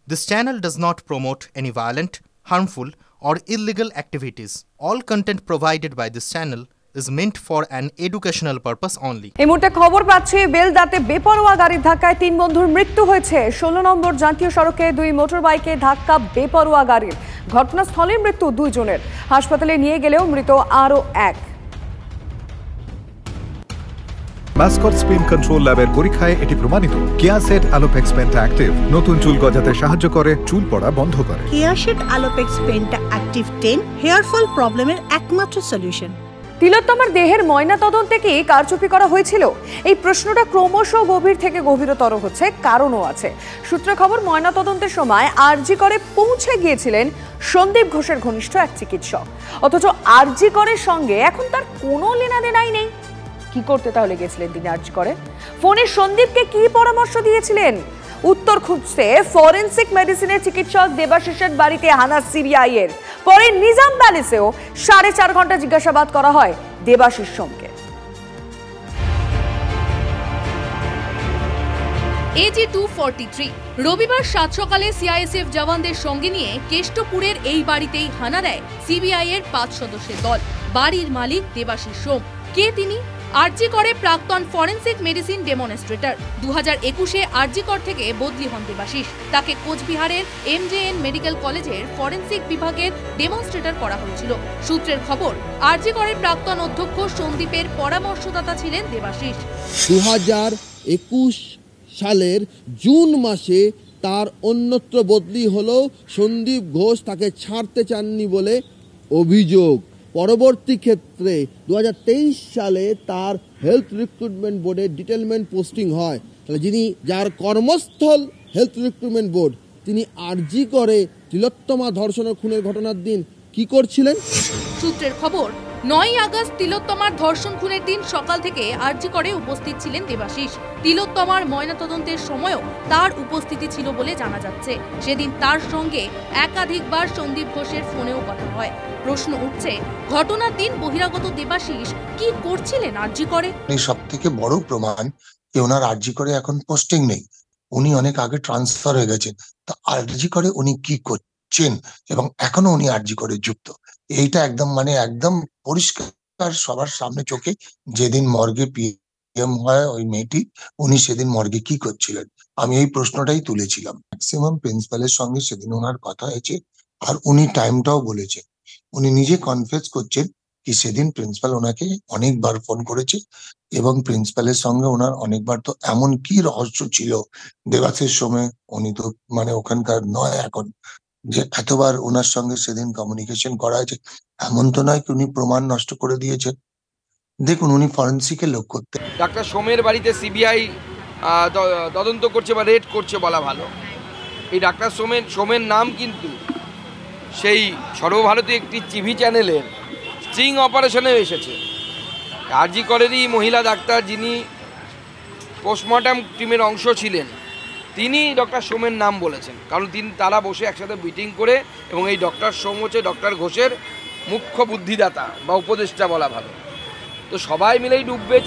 This channel does not promote any violent, harmful, or illegal activities. All content provided by this channel is meant for an educational purpose only. এই মুহূর্তে খবর পাচ্ছি বেলদাতে বেপরোয়া গাড়ির ধাক্কায় ৩ বন্ধুর মৃত্যু হয়েছে। ১৬ নম্বর জাতীয় সড়কে ২ মোটরবাইকে ধাক্কা বেপরোয়া গাড়ির। ঘটনাস্থলে মৃত্যু ২ জনের। হাসপাতালে নিয়ে গেলেও মৃত আরও ১। মাস্কট স্পিন কন্ট্রোল ল্যাবের পরীক্ষায় এটি প্রমাণিত। কেয়াসেট আলোপেক্স পেন্টা অ্যাক্টিভ নতুন চুল গজাতে সাহায্য করে, চুল পড়া বন্ধ করে। Keyaseth Alopex penta active 10 hair fall প্রবলেমের একমাত্র সলিউশন। তিলোত্তমার দেহের ময়না তদন্তে কি কারচুপি করা হয়েছিল? এই প্রশ্নটা ক্রমশ গভীর থেকে গভীরতর হচ্ছে, কারণও আছে। সূত্রে খবর, ময়না তদন্তের সময় আরজি করে পৌঁছে গিয়েছিলেন সন্দীপ ঘোষের ঘনিষ্ঠ এক চিকিৎসক। অথচ আরজি করের সঙ্গে এখন তার কোনো লেনাদেনাই নেই। কি করতে তাহলে গেছিলেন তিনি আরজি করে? ফোনে সন্দীপকে কি পরামর্শ দিয়েছিলেন? উত্তর খুঁজতে ফরেনসিক মেডিসিনের চিকিৎসক দেবাশিসের বাড়িতে হানা সিবিআই এর। পরে নিজাম প্যালেসেও ৪.৫ ঘন্টা জিজ্ঞাসাবাদ করা হয় দেবাশিস সোমকে। AG-243 রবিবার ৭ সকালে সিআইএসএফ জওয়ানদের সঙ্গে নিয়ে কেষ্টপুরের এই বাড়িতেই হানা দেয় সিবিআই এর ৫ সদস্যের দল। বাড়ির মালিক দেবাশিস সোম। কে তিনি? আরজি করে প্রাক্তন ফরেনসিক মেডিসিন ডেমনস্ট্রেটর। ২০২১-এ আরজি কর থেকে বদলি হন দেবাশিস। তাকে কোচবিহারের MJN মেডিকেল কলেজের ফরেনসিক বিভাগের ডেমনস্ট্রেটর করা হয়েছিল। সূত্রের খবর, আরজি করের প্রাক্তন অধ্যক্ষ সন্দীপের পরামর্শদাতা ছিলেন দেবাশিস। ২০২১ সালের জুন মাসে তার অন্যত্র বদলি হলো। সন্দীপ ঘোষ তাকে ছাড়তে চাননি বলে অভিযোগ। পরবর্তী ক্ষেত্রে ২০২৩ সালে তার হেলথ রিক্রুটমেন্ট বোর্ডে ডিটেলমেন্ট পোস্টিং হয়। তাহলে যার কর্মস্থল হেলথ রিক্রুটমেন্ট বোর্ড, তিনি আরজি করে তিলোত্তমা ধর্ষণ ও খুনের ঘটনার দিন কি করছিলেন? সূত্রের খবর, ৯ আগস্ট তিলোত্তমার ধর্ষণ খুনের দিন সকাল থেকে আরজি করে উপস্থিত ছিলেন দেবাশিস। তিলোত্তমার ময়নাতদন্তের সময়ও তার উপস্থিতি ছিল বলে জানা যাচ্ছে। সেদিন তার সঙ্গে একাধিকবার সন্দীপ ঘোষের ফোনেও কথা হয়। প্রশ্ন উঠছে, ঘটনার দিন বহিরাগত দেবাশিস কি করছিলেন আরজি করে? সব থেকে বড় প্রমাণ যে ওনার আরজি করে এখন পোস্টিং নেই, উনি অনেক আগে ট্রান্সফার হয়ে গেছেন। তা আরজি করে উনি কি করছেন এবং এখনো উনি আরজি করে যুক্ত, এইটা একদম পরিষ্কার সবার সামনে চোখে। যেদিন মর্গে পিএম হয় ওই মেয়েটি, উনি সেদিন মর্গে কি করছিলেন, আমি এই প্রশ্নটাই তুলেছিলাম। ম্যাক্সিমাম প্রিন্সিপালের সঙ্গে সেদিন ওনার কথা হয়েছে, আর উনি টাইমটাও বলেছেন। উনি নিজে কনফেস করছেন কি সেদিন প্রিন্সিপাল ওনাকে অনেকবার ফোন করেছে এবং প্রিন্সিপালের সঙ্গে ওনার অনেকবার, তো এমন কি রহস্য ছিল দেবাশিস সময়, উনি তো ওখানকার নয় এখন, যে এতবার ওনার সঙ্গে সেদিন কমিউনিকেশন করা হয়েছে। এমন তো নয় কি উনি প্রমাণ নষ্ট করে দিয়েছেন। দেখুন, উনি ফরেনসিকের লোক করতে। ডাক্তার সোমের বাড়িতে সিবিআই তদন্ত করছে বা রেড করছে বলা ভালো। এই ডাক্তার সোমের নাম কিন্তু সেই সর্বভারতীয় একটি টিভি চ্যানেলের স্ট্রিং অপারেশনে এসেছে। আরজি করেরই মহিলা ডাক্তার, যিনি পোস্টমর্টম টিমের অংশ ছিলেন, তিনি ডক্টর সোমের নাম বলেছেন। কারণ তারা বসে একসাথে মিটিং করে, এবং এই ডক্টর সোম হচ্ছে ডক্টর ঘোষের মুখ্য বুদ্ধিদাতা বা উপদেষ্টা বলা ভালো। তো সবাই মিলেই ডুববে।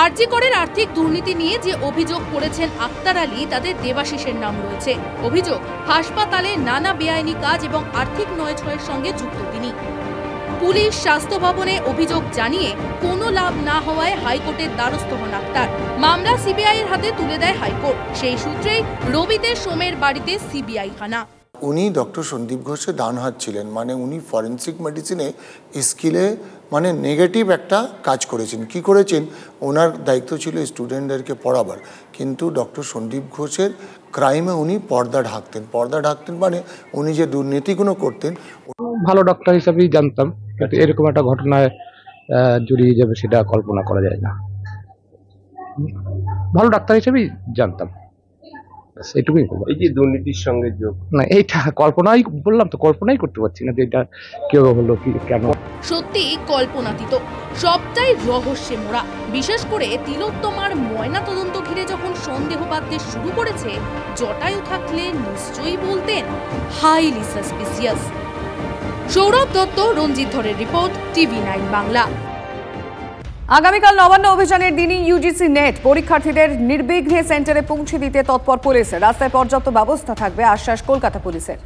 আরজি করের আর্থিক দুর্নীতি নিয়ে যে অভিযোগ করেছেন আক্তার আলী, তাতে দেবাশিসের নাম রয়েছে। অভিযোগ, হাসপাতালে নানা বেআইনি কাজ এবং আর্থিক নয়ছয়ের সঙ্গে যুক্ত তিনি। পুলিশ স্বাস্থ্য ভবনে অভিযোগ জানিয়ে কোনো লাভ না হওয়ায় হাইকোর্টের দ্বারস্থ হন আক্তার। মামলা সিবিআই এর হাতে তুলে দেয় হাইকোর্ট। সেই সূত্রেই রবিতে সোমের বাড়িতে সিবিআই হানা। উনি ডক্টর সন্দীপ ঘোষের ডান হাত ছিলেন, উনি ফরেনসিক মেডিসিনে স্কিলে নেগেটিভ একটা কাজ করেছেন। কি করেছেন? ওনার দায়িত্ব ছিল স্টুডেন্টদেরকে পড়াবার, কিন্তু ডক্টর সন্দীপ ঘোষের ক্রাইমে উনি পর্দা ঢাকতেন উনি যে দুর্নীতিগুলো করতেন। ভালো ডক্টর হিসাবেই জানতাম, কিন্তু এরকম একটা ঘটনায় জড়িয়ে যাবে সেটা কল্পনা করা যায় না। ভালো ডাক্তার হিসেবেই জানতাম, এইটুকুই। এই যে দুর্নীতির সঙ্গে যোগ, না এইটা কল্পনাই বললাম তো, কল্পনাই করতে পারছি না যে এটা কেউ হলো কি কেন। সত্যি কল্পনাতীত, সবটাই রহস্যে মোড়া। বিশেষ করে তিলোত্তমার ময়না তদন্ত ঘিরে যখন সন্দেহ বাঁধতে শুরু করেছে, জটায়ু থাকলে নিশ্চয়ই বলতেন হাইলি সাসপিসিয়াস। সৌরভ দত্ত, রঞ্জিত ধরের রিপোর্ট, TV9 বাংলা। আগামীকাল নবান্ন অভিযানের দিনই ইউজিসি নেট পরীক্ষার্থীদের নির্বিঘ্নে সেন্টারে পৌঁছে দিতে তৎপর পুলিশ। রাস্তায় পর্যাপ্ত ব্যবস্থা থাকবে, আশ্বাস কলকাতা পুলিশের।